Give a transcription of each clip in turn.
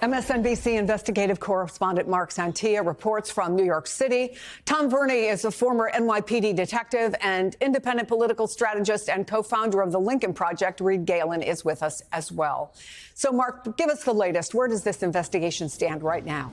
MSNBC investigative correspondent Mark Santia reports from New York City. Tom Verney is a former NYPD detective and independent political strategist and co-founder of the Lincoln Project. Reed Galen is with us as well. So, Mark, give us the latest. Where does this investigation stand right now?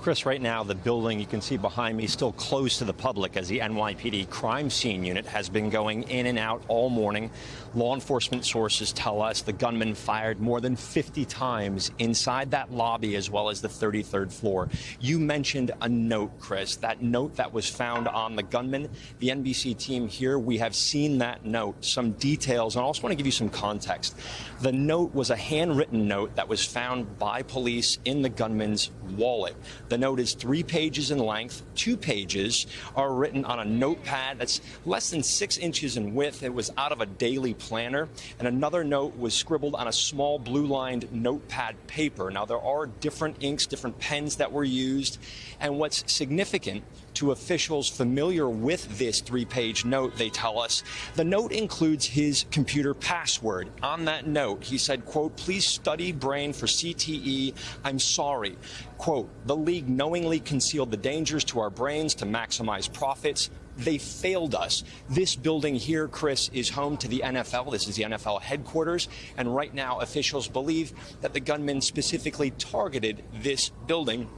Chris, right now, the building you can see behind me is still closed to the public as the NYPD crime scene unit has been going in and out all morning. Law enforcement sources tell us the gunman fired more than 50 times inside that lobby as well as the 33rd floor. You mentioned a note, Chris, that note that was found on the gunman. The NBC team here, we have seen that note, some details, and I also want to give you some context. The note was a handwritten note that was found by police in the gunman's wallet. The note is 3 pages in length. 2 pages are written on a notepad that's less than 6 inches in width. It was out of a daily planner. And another note was scribbled on a small blue-lined notepad paper. Now, there are different inks, different pens that were used. And what's significant to officials familiar with this 3-page note, they tell us, the note includes his computer password. On that note, he said, quote, "Please study brain for CTE. I'm sorry." Quote, "The league knowingly concealed the dangers to our brains to maximize profits. They failed us." This building here, Chris, is home to the NFL. This is the NFL headquarters. And right now, officials believe that the gunman specifically targeted this building.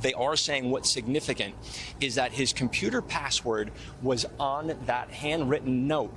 They are saying what's significant is that his computer password was on that handwritten note.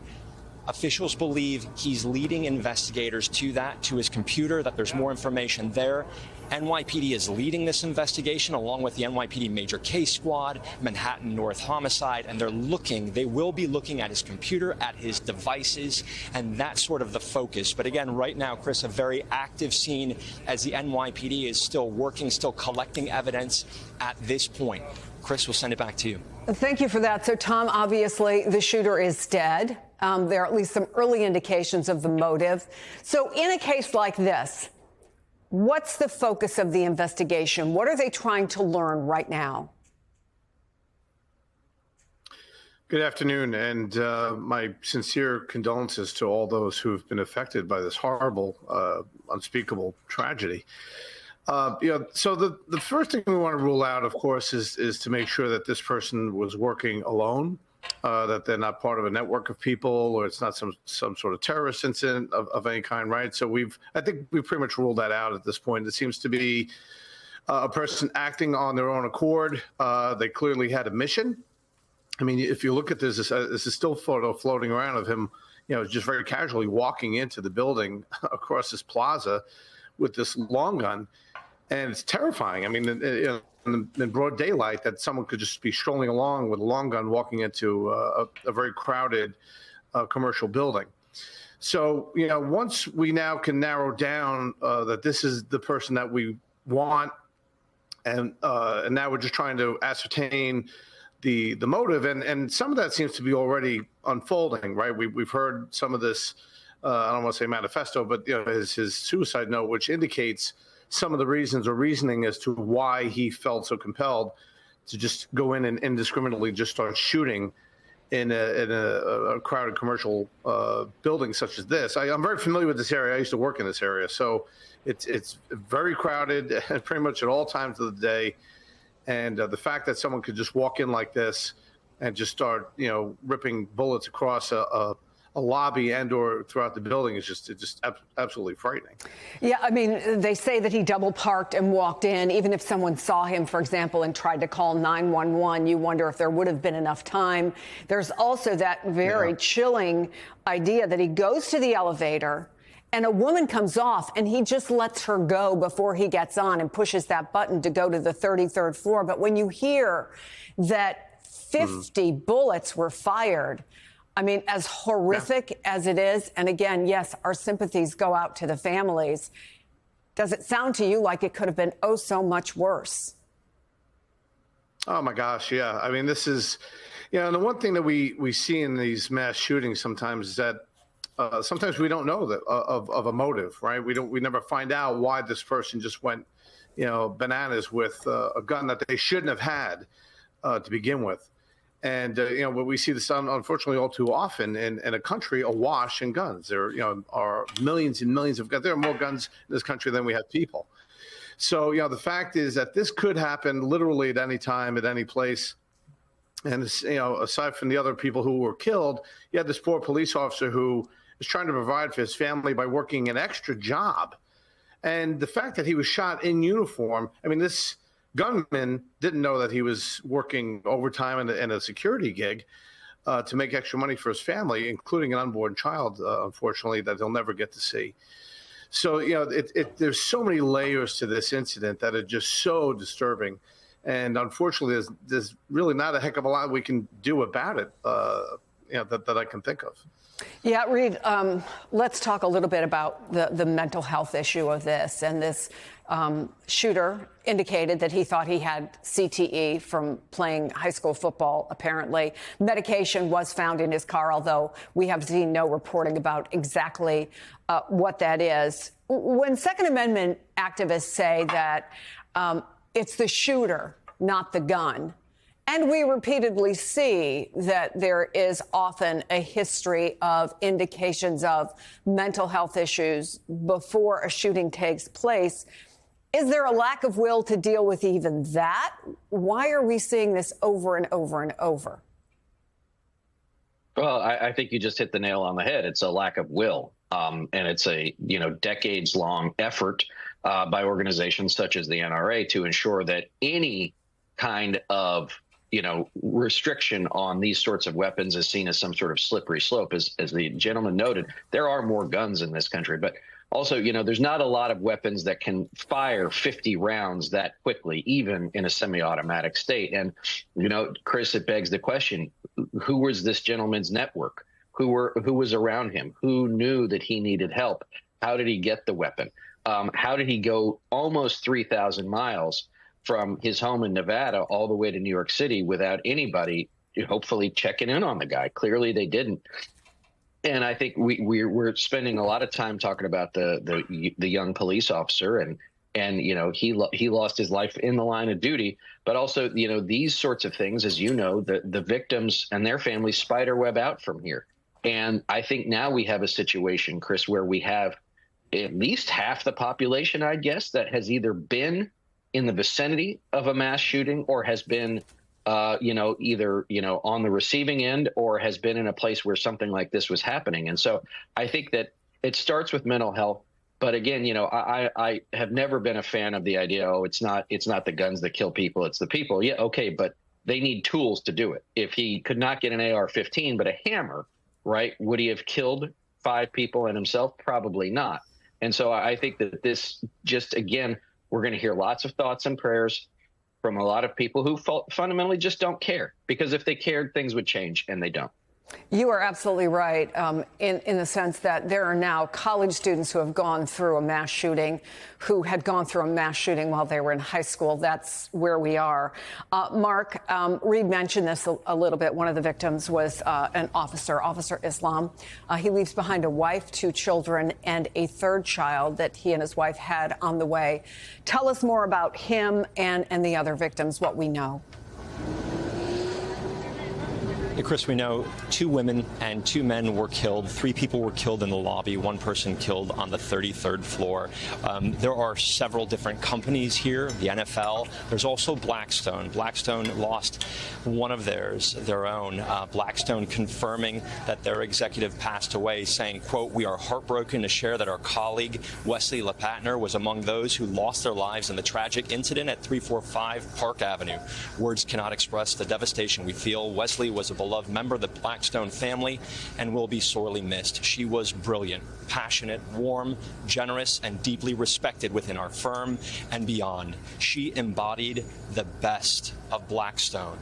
Officials believe he's leading investigators to that, to his computer, that there's more information there. NYPD is leading this investigation along with the NYPD Major Case Squad, Manhattan North Homicide, and they will be looking at his computer, at his devices, and that's sort of the focus. But again, right now, Chris, a very active scene as the NYPD is still working, still collecting evidence at this point. Chris, we'll send it back to you. Thank you for that. So, Tom, obviously the shooter is dead. There are at least some early indications of the motive. So in a case like this, what's the focus of the investigation? What are they trying to learn right now? Good afternoon, and my sincere condolences to all those who have been affected by this horrible, unspeakable tragedy. So the first thing we want to rule out, of course, is to make sure that this person was working alone, that they're not part of a network of people, or it's not some sort of terrorist incident of any kind, right? So I think we've pretty much ruled that out at this point. It seems to be a person acting on their own accord. They clearly had a mission. I mean, if you look at this is still photo floating around of him, just very casually walking into the building across this plaza with this long gun. And it's terrifying. I mean, in broad daylight, that someone could just be strolling along with a long gun walking into a very crowded commercial building. So, once we now can narrow down that this is the person that we want, and now we're just trying to ascertain the motive, and some of that seems to be already unfolding, right? We've heard some of this, I don't want to say manifesto, but his suicide note, which indicates some of the reasons or reasoning as to why he felt so compelled to just go in and indiscriminately just start shooting in a crowded commercial building such as this. I'm very familiar with this area. I used to work in this area. So it's very crowded pretty much at all times of the day. And the fact that someone could just walk in like this and just start, ripping bullets across a lobby and or throughout the building is just absolutely frightening. Yeah, I mean, they say that he double parked and walked in. Even if someone saw him, for example, and tried to call 911, you wonder if there would have been enough time. There's also that very chilling idea that he goes to the elevator and a woman comes off and he just lets her go before he gets on and pushes that button to go to the 33rd floor. But when you hear that 50 bullets were fired, I mean, as horrific as it is, and again, yes, our sympathies go out to the families. Does it sound to you like it could have been so much worse? Oh, my gosh, yeah. I mean, this is, and the one thing that we see in these mass shootings sometimes is that sometimes we don't know that of a motive, right? We never find out why this person just went, bananas with a gun that they shouldn't have had to begin with. And what we see this unfortunately all too often in a country awash in guns. There, are millions and millions of guns. There are more guns in this country than we have people. So, the fact is that this could happen literally at any time, at any place. And, aside from the other people who were killed, you had this poor police officer who is trying to provide for his family by working an extra job. And the fact that he was shot in uniform, I mean, this gunman didn't know that he was working overtime in a security gig to make extra money for his family, including an unborn child, unfortunately, that he'll never get to see. So, there's so many layers to this incident that are just so disturbing. And unfortunately, there's really not a heck of a lot we can do about it, that I can think of. Yeah, Reed, let's talk a little bit about the mental health issue of this. And this shooter indicated that he thought he had CTE from playing high school football, apparently. Medication was found in his car, although we have seen no reporting about exactly what that is. When Second Amendment activists say that it's the shooter, not the gun, and we repeatedly see that there is often a history of indications of mental health issues before a shooting takes place, is there a lack of will to deal with even that? Why are we seeing this over and over and over? Well, I think you just hit the nail on the head. It's a lack of will. And it's a, decades-long effort by organizations such as the NRA to ensure that any kind of restriction on these sorts of weapons is seen as some sort of slippery slope. As the gentleman noted, there are more guns in this country, but also, there's not a lot of weapons that can fire 50 rounds that quickly, even in a semi-automatic state. And, Chris, it begs the question, who was this gentleman's network? Who was around him? Who knew that he needed help? How did he get the weapon? How did he go almost 3,000 miles from his home in Nevada all the way to New York City without anybody hopefully checking in on the guy? Clearly they didn't. And I think we're spending a lot of time talking about the young police officer and he lost his life in the line of duty, but also, these sorts of things, as the victims and their families spider web out from here. And I think now we have a situation, Chris, where we have at least half the population, I guess, that has either been in the vicinity of a mass shooting or has been, either, on the receiving end or has been in a place where something like this was happening. And so I think that it starts with mental health. But again, I have never been a fan of the idea, it's not the guns that kill people, it's the people. Yeah, okay, but they need tools to do it. If he could not get an AR-15, but a hammer, right, would he have killed 5 people and himself? Probably not. And so I think that this just, again, we're going to hear lots of thoughts and prayers from a lot of people who fundamentally just don't care, because if they cared, things would change, and they don't. You are absolutely right in the sense that there are now college students who have gone through a mass shooting, who had gone through a mass shooting while they were in high school. That's where we are. Mark, Reed mentioned this a little bit. One of the victims was an officer, Officer Islam. He leaves behind a wife, 2 children, and a 3rd child that he and his wife had on the way. Tell us more about him and the other victims, what we know. Chris, we know 2 women and 2 men were killed. 3 people were killed in the lobby. 1 person killed on the 33rd floor. There are several different companies here, the NFL. There's also Blackstone. Blackstone lost one of their own. Blackstone confirming that their executive passed away, saying, quote, "We are heartbroken to share that our colleague, Wesley LePatner, was among those who lost their lives in the tragic incident at 345 Park Avenue. Words cannot express the devastation we feel. Wesley was a beloved member of the Blackstone family and will be sorely missed. She was brilliant, passionate, warm, generous, and deeply respected within our firm and beyond. She embodied the best of Blackstone."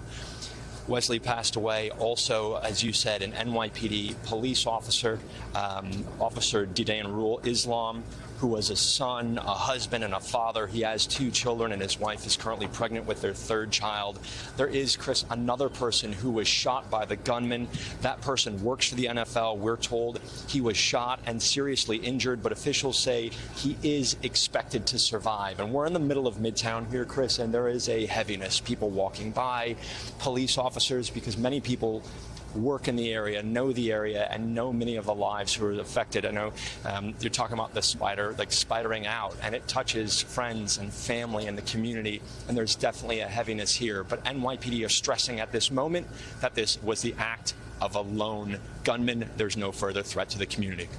Wesley passed away also, as you said, an NYPD police officer, Officer Didain Rule Islam, who was a son, a husband, and a father. He has 2 children, and his wife is currently pregnant with their 3rd child. There is, Chris, another person who was shot by the gunman. That person works for the NFL. We're told he was shot and seriously injured, but officials say he is expected to survive. And we're in the middle of Midtown here, Chris, and there is a heaviness. People walking by, police officers, because many people work in the area, know the area, and know many of the lives who are affected. I know you're talking about the spider, like spidering out, and it touches friends and family and the community, and there's definitely a heaviness here. But NYPD are stressing at this moment that this was the act of a lone gunman. There's no further threat to the community.